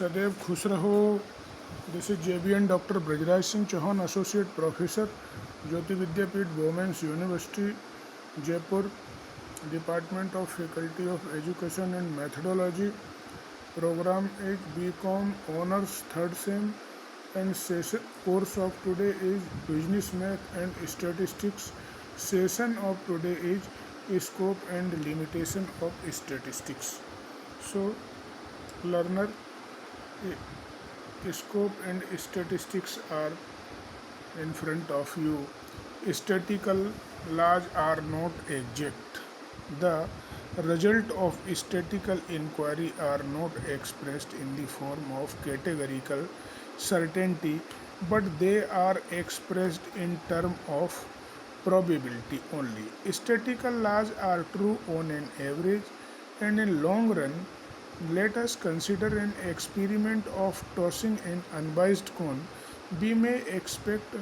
सदैव खुश रहो। This is JBN doctor Brajraj Singh Chauhan, associate professor, Jyoti Vidyapeeth, Women's University, Jaipur, department of faculty of education and methodology. Program is BCom honours third sem and session course of today is business math and statistics. Session of today is scope and limitation of statistics. So learner, scope and statistics are in front of you. Statistical laws are not exact. The result of statistical inquiry are not expressed in the form of categorical certainty, but they are expressed in terms of probability only. Statistical laws are true on an average, and in long run. Let us consider an experiment of tossing an unbiased cone. We may expect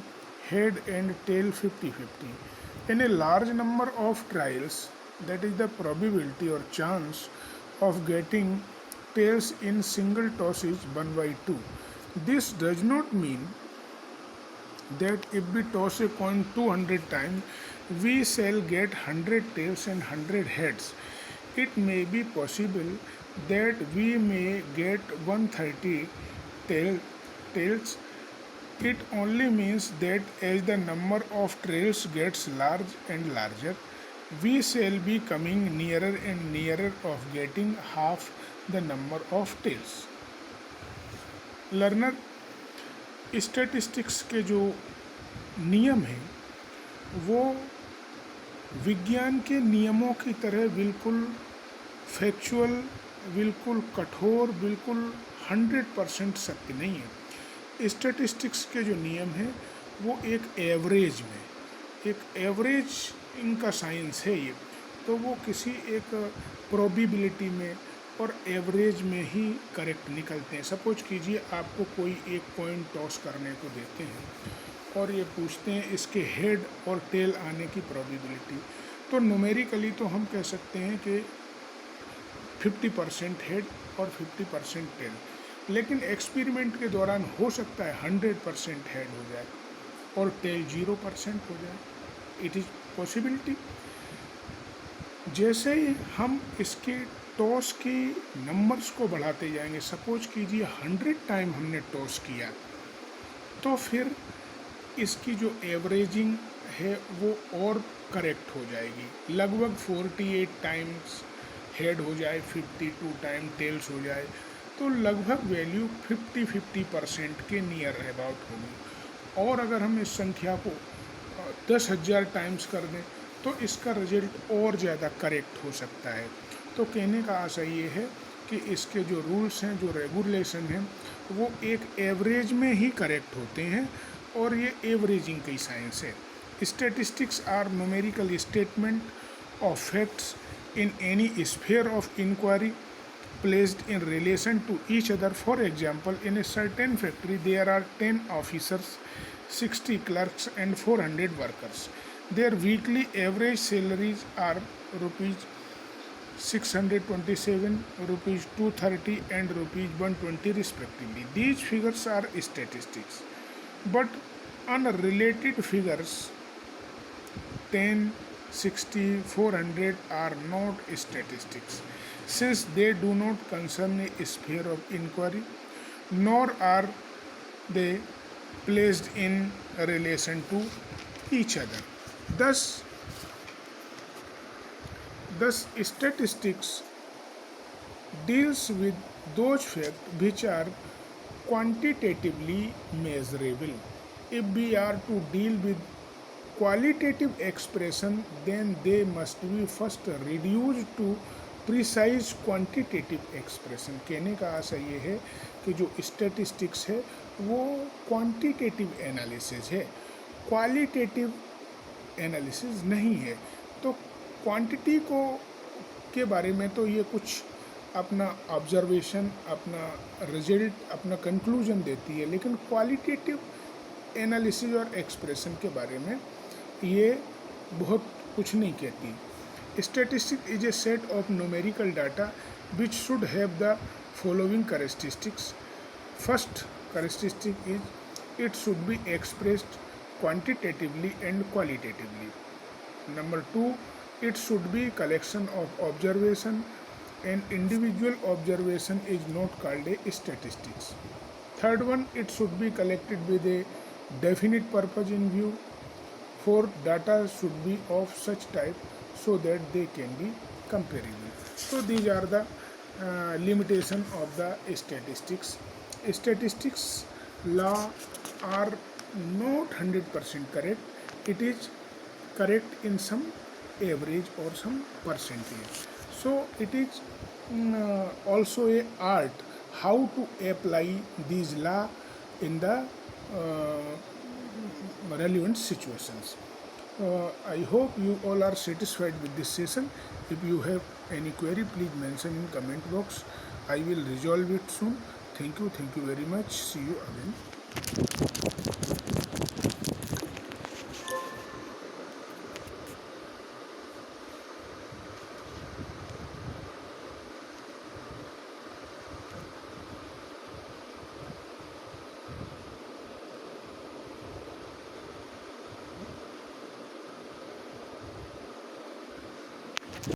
head and tail 50-50. In a large number of trials, that is the probability or chance of getting tails in single toss is 1/2. This does not mean that if we toss a coin 200 times, we shall get 100 tails and 100 heads. It may be possible that we may get 130 tails. It only means that as the number of tails gets large and larger, we shall be coming nearer and nearer of getting half the number of tails. Learner, statistics के जो नियम हैं वो विज्ञान के नियमों की तरह बिल्कुल फैक्चुअल, बिल्कुल कठोर, बिल्कुल 100% सत्य नहीं है। स्टैटिस्टिक्स के जो नियम हैं वो एक एवरेज इनका साइंस है ये, तो वो किसी एक प्रोबेबिलिटी में और एवरेज में ही करेक्ट निकलते हैं। सपोज कीजिए आपको कोई एक कॉइन टॉस करने को देते हैं और ये पूछते हैं इसके हेड और टेल आने की प्रोबेबिलिटी, तो न्यूमेरिकली तो हम कह सकते हैं कि 50% हेड और 50% टेल, लेकिन एक्सपेरिमेंट के दौरान हो सकता है 100% हेड हो जाए और टेल 0% हो जाए। It is possibility. जैसे ही हम इसके टॉस के नंबर्स को बढ़ाते जाएंगे, सपोज कीजिए 100 टाइम हमने टॉस किया, तो फिर इसकी जो एवरेजिंग है वो और करेक्ट हो जाएगी। लगभग 48 टाइम्स हेड हो जाए, 52 टाइम टेल्स हो जाए, तो लगभग वैल्यू 50-50% के नियर अबाउट होगी। और अगर हम इस संख्या को 10,000 टाइम्स कर दें तो इसका रिजल्ट और ज़्यादा करेक्ट हो सकता है। तो कहने का आशय ये है कि इसके जो रूल्स हैं, जो रेगुलेशन हैं, वो एक एवरेज में ही करेक्ट होते हैं और ये एवरेजिंग की साइंस है। Statistics are numerical statement of facts in any sphere of inquiry placed in relation to each other. For example, in a certain factory there are 10 officers, 60 clerks and 400 workers. Their weekly average salaries are rupees 627, rupees 230 and rupees 120 respectively. These figures are statistics, but unrelated figures 10, 60, 400 are not statistics, since they do not concern a sphere of inquiry, nor are they placed in relation to each other. Thus statistics deals with those facts which are quantitatively measurable. If we are to deal with qualitative expression, then they must be first reduced to precise quantitative expression. कहने का आशय ये है कि जो statistics है वो quantitative analysis है, क्वालिटेटिव एनालिसिस नहीं है। तो क्वांटिटी के बारे में तो ये कुछ अपना ऑब्जर्वेशन, अपना रिजल्ट, अपना कंक्लूजन देती है, लेकिन क्वालिटेटिव एनालिसिस और एक्सप्रेशन के बारे में ये बहुत कुछ नहीं कहती। Statistics is a set of numerical data which should have the following characteristics: First characteristic is it should be expressed quantitatively and qualitatively. Number two, it should be collection of observation. An individual observation is not called a statistics. Third one, it should be collected with a definite purpose in view. Four, data should be of such type so that they can be comparable. So these are the limitation of the statistics. Statistics law are not 100% correct. It is correct in some average or some percentage. So it is also a art how to apply these law in the relevant situations. I hope you all are satisfied with this session. If you have any query, please mention in comment box. I will resolve it soon. Thank you very much. See you again.